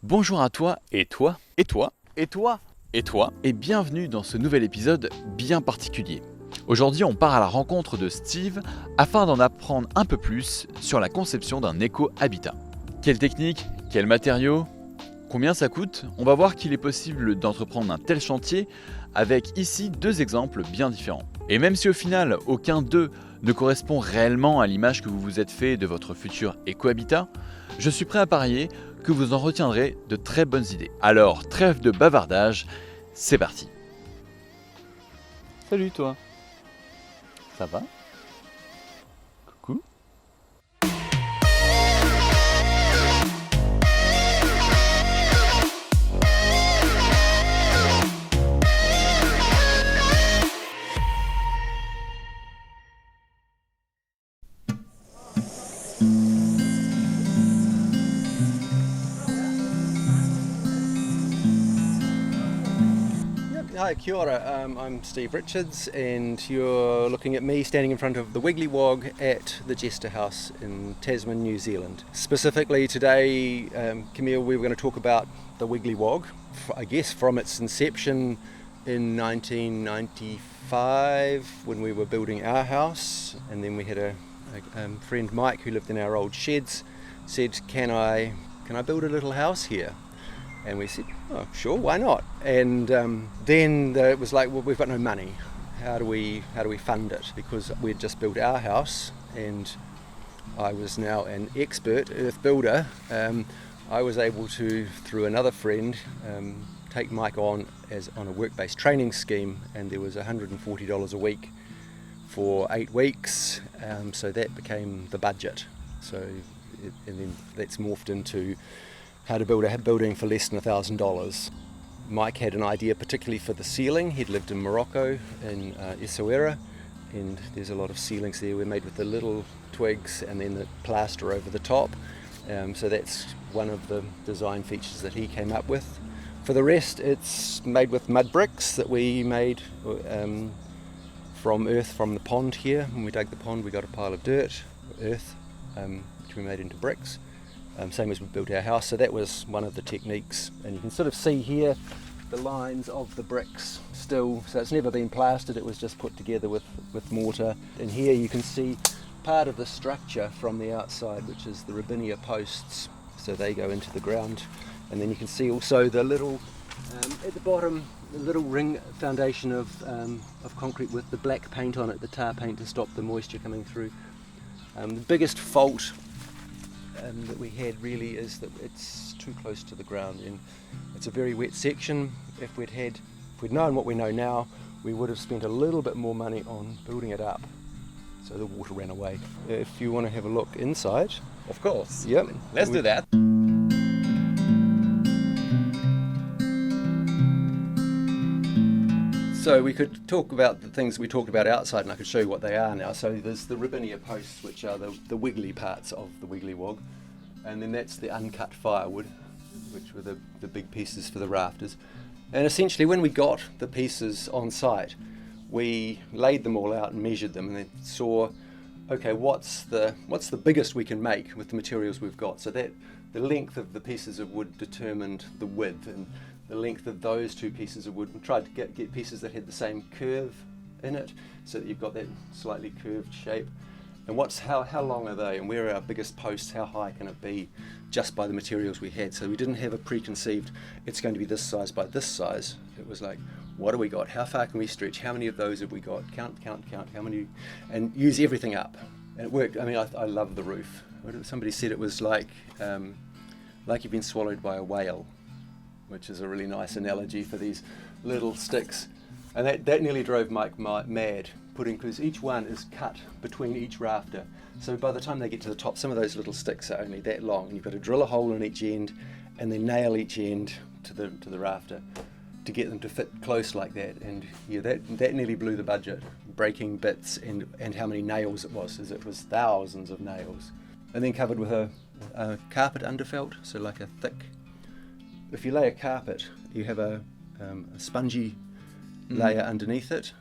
Bonjour à toi, et toi, et toi, et toi, et toi, et bienvenue dans ce nouvel épisode bien particulier. Aujourd'hui, on part à la rencontre de Steve afin d'en apprendre un peu plus sur la conception d'un éco-habitat. Quelle technique, quels matériaux, combien ça coûte? On va voir qu'il est possible d'entreprendre un tel chantier avec ici deux exemples bien différents. Et même si au final, aucun d'eux ne correspond réellement à l'image que vous vous êtes fait de votre futur éco-habitat, je suis prêt à parier que vous en retiendrez de très bonnes idées. Alors, trêve de bavardage, c'est parti. Salut toi. Ça va? Coucou. Hi, kia ora. I'm Steve Richards, and you're looking at me standing in front of the Wiggly Wog at the Jester House in Tasman, New Zealand. Specifically today, Camille, we were going to talk about the Wiggly Wog, I guess from its inception in 1995 when we were building our house, and then we had a friend Mike who lived in our old sheds said, can I build a little house here? And we said, oh, sure, why not? And then it was like, well, we've got no money. How do we fund it? Because we'd just built our house, and I was now an expert earth builder. I was able to, through another friend, take Mike on a work-based training scheme, and there was $140 a week for 8 weeks. So that became the budget. And then that's morphed into how to build a building for less than $1,000. Mike had an idea particularly for the ceiling. He'd lived in Morocco, in Essaouira, and there's a lot of ceilings there. We're made with the little twigs and then the plaster over the top. So that's one of the design features that he came up with. For the rest, it's made with mud bricks that we made from the pond here. When we dug the pond, we got a pile of earth, which we made into bricks. Same as we built our house, so that was one of the techniques. And you can sort of see here the lines of the bricks still, so it's never been plastered, it was just put together with mortar. And here you can see part of the structure from the outside, which is the Robinia posts, so they go into the ground. And then you can see also the little, at the bottom, the little ring foundation of concrete with the black paint on it, the tar paint to stop the moisture coming through. The biggest fault that we had really is that it's too close to the ground, and it's a very wet section. If we'd known what we know now, we would have spent a little bit more money on building it up, so the water ran away. If you want to have a look inside, Of course. yep, Let's do that. So we could talk about the things we talked about outside, and I could show you what they are now. So there's the Robinia posts, which are the wiggly parts of the Wiggly Wog, and then that's the uncut firewood, which were the big pieces for the rafters. And essentially when we got the pieces on site, we laid them all out and measured them, and then saw, okay, what's the biggest we can make with the materials we've got? So that the length of the pieces of wood determined the width, and the length of those two pieces of wood, and tried to get pieces that had the same curve in it, so that you've got that slightly curved shape. And how long are they, and where are our biggest posts, how high can it be, just by the materials we had. So we didn't have a preconceived, it's going to be this size by this size. It was like, what do we got, how far can we stretch, how many of those have we got, count, how many, and use everything up. And it worked. I mean, I love the roof. Somebody said it was like you've been swallowed by a whale, which is a really nice analogy for these little sticks. And that nearly drove Mike mad, because each one is cut between each rafter. So by the time they get to the top, some of those little sticks are only that long, and you've got to drill a hole in each end and then nail each end to the rafter to get them to fit close like that. And yeah, that nearly blew the budget, breaking bits and how many nails it was, as it was thousands of nails. And then covered with a carpet underfelt, so like a thick, if you lay a carpet, you have a spongy layer underneath it.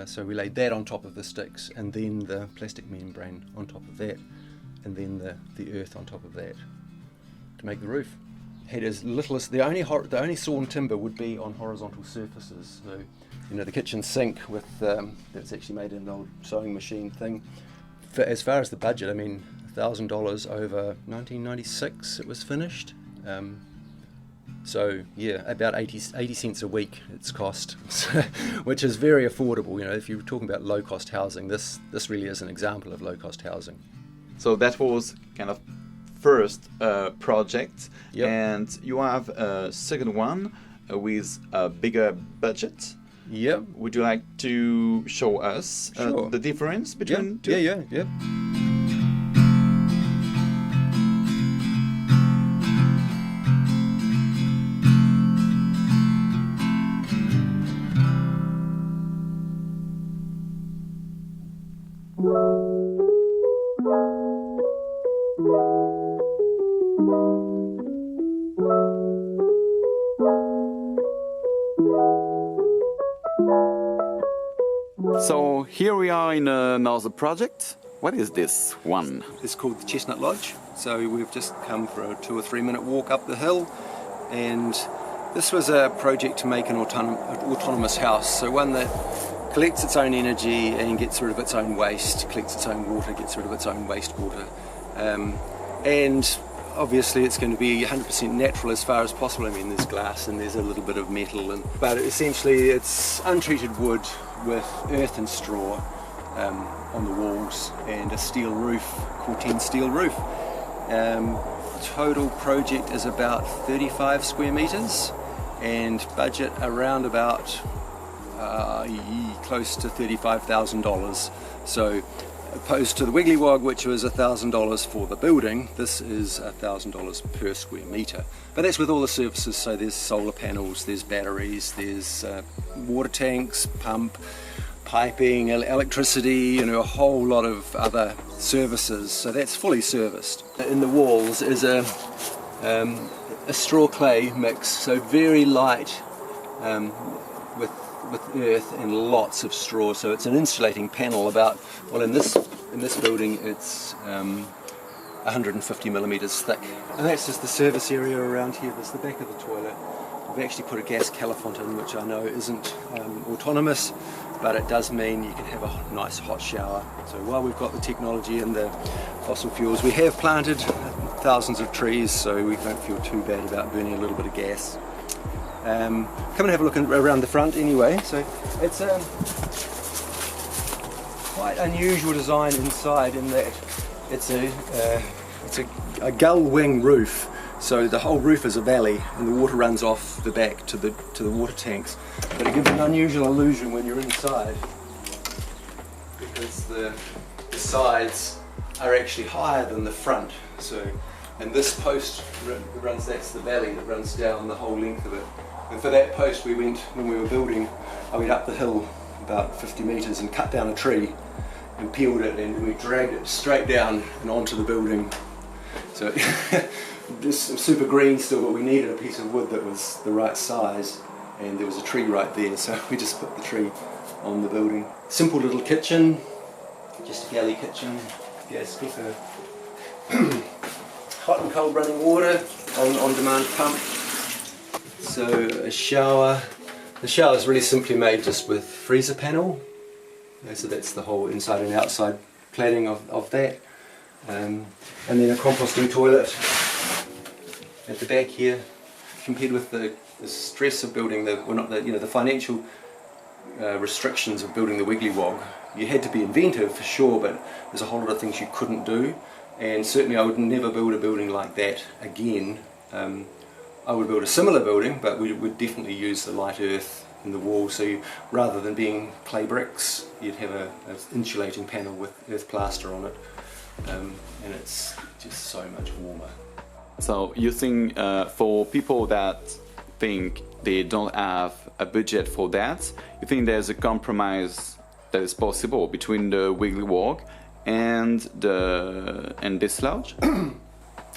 So we laid that on top of the sticks, and then the plastic membrane on top of that, and then the earth on top of that to make the roof. had as little as the only sawn timber would be on horizontal surfaces. So, you know, the kitchen sink with that's actually made in an old sewing machine thing. As far as the budget, I mean, $1,000 over 1996 it was finished. So yeah, about 80 cents a week it's cost, which is very affordable. You know, if you're talking about low cost housing, this really is an example of low cost housing. So that was kind of first project, Yep. and you have a second one with a bigger budget. Yep. Would you like to show us Sure. the difference between two? Yeah. So here we are in another project. What is this one? It's called the Chestnut Lodge. So we've just come for a 2 or 3 minute walk up the hill, and this was a project to make an autonomous house. So one that collects its own energy and gets rid of its own waste, collects its own water, gets rid of its own wastewater. And obviously it's going to be 100% natural as far as possible. I mean, there's glass and there's a little bit of metal, but essentially it's untreated wood with earth and straw on the walls and a steel roof, Corten steel roof. Total project is about 35 square meters and budget around about close to $35,000. So opposed to the Wiggly Wog, which was $1,000 for the building, this is $1,000 per square meter. But that's with all the services, so there's solar panels, there's batteries, there's water tanks, pump, piping, electricity, you know, a whole lot of other services. So that's fully serviced. In the walls is a straw clay mix, so very light with earth and lots of straw. So it's an insulating panel about, well, in this building it's 150 millimeters thick. And that's just the service area around here. There's the back of the toilet. We've actually put a gas calefont in, which I know isn't autonomous, but it does mean you can have a nice hot shower. So while we've got the technology and the fossil fuels, we have planted thousands of trees, so we don't feel too bad about burning a little bit of gas. Come and have a look around the front anyway. So it's a quite unusual design inside in that it's a gull wing roof. So the whole roof is a valley and the water runs off the back to the water tanks. But it gives an unusual illusion when you're inside because the sides are actually higher than the front. So, and this post runs, that's the valley that runs down the whole length of it. And for that post we went, when we were building, I went up the hill about 50 metres and cut down a tree and peeled it, and we dragged it straight down and onto the building. So this super green still, but we needed a piece of wood that was the right size, and there was a tree right there, so we just put the tree on the building. Simple little kitchen, just a galley kitchen, gas cooker, hot and cold running water, on demand pump. So a shower. The shower is really simply made just with freezer panel. So that's the whole inside and outside cladding of that. And then a composting toilet at the back here. Compared with the stress of building the financial restrictions of building the Wiggly Wog, you had to be inventive for sure, but there's a whole lot of things you couldn't do. And certainly I would never build a building like that again. I would build a similar building, but we would definitely use the light earth in the wall. So rather than being clay bricks, you'd have an insulating panel with earth plaster on it, and it's just so much warmer. So you think for people that think they don't have a budget for that, you think there's a compromise that is possible between the Wiggly Wog and this lodge?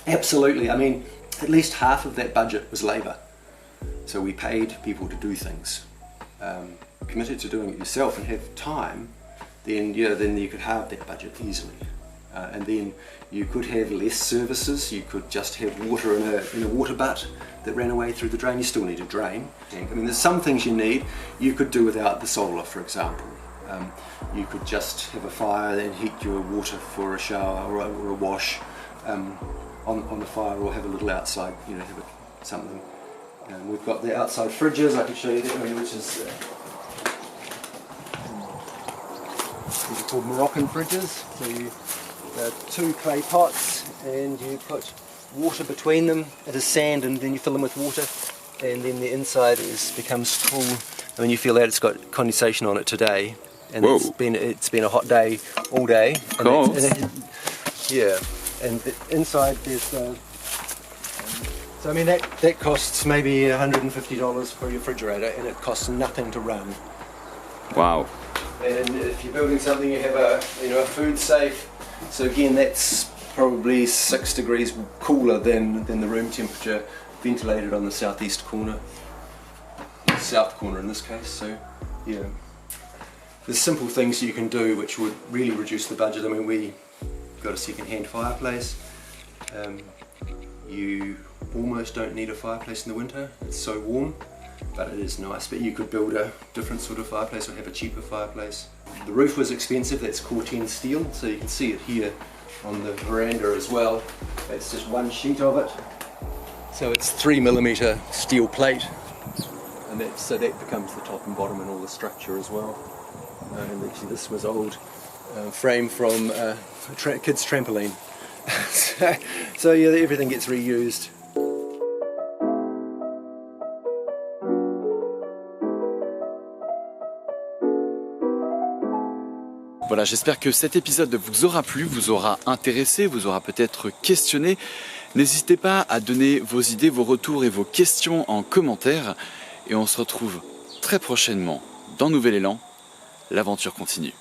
Absolutely. I mean, at least half of that budget was labour. So we paid people to do things. Committed to doing it yourself and have time, then you could halve that budget easily. And then you could have less services. You could just have water in a water butt that ran away through the drain. You still need a drain. I mean, there's some things you need. You could do without the solar, for example. You could just have a fire and heat your water for a shower or a wash on the fire, or have a little outside, you know, have something. We've got the outside fridges. I can show you that one, which is these are called Moroccan fridges. So you two clay pots, and you put water between them. It is sand, and then you fill them with water, and then the inside becomes cool. I mean, you feel that it's got condensation on it today, and it's been a hot day all day. Cool. Yeah, and the inside there's so I mean that costs maybe $150 for your refrigerator, and it costs nothing to run. Wow. And if you're building something, you have a food safe. So again, that's probably 6 degrees cooler than the room temperature, ventilated on the southeast corner, south corner in this case. So yeah, there's simple things you can do which would really reduce the budget. I mean, we got a second-hand fireplace. You almost don't need a fireplace in the winter. It's so warm, but it is nice. But you could build a different sort of fireplace or have a cheaper fireplace. The roof was expensive. That's Corten steel, so you can see it here on the veranda as well. It's just one sheet of it. So it's 3mm steel plate, and so that becomes the top and bottom and all the structure as well. And actually this was old frame from a kid's trampoline. So yeah, everything gets reused. Voilà, j'espère que cet épisode vous aura plu, vous aura intéressé, vous aura peut-être questionné. N'hésitez pas à donner vos idées, vos retours et vos questions en commentaire. Et on se retrouve très prochainement dans Nouvel Élan. L'aventure continue.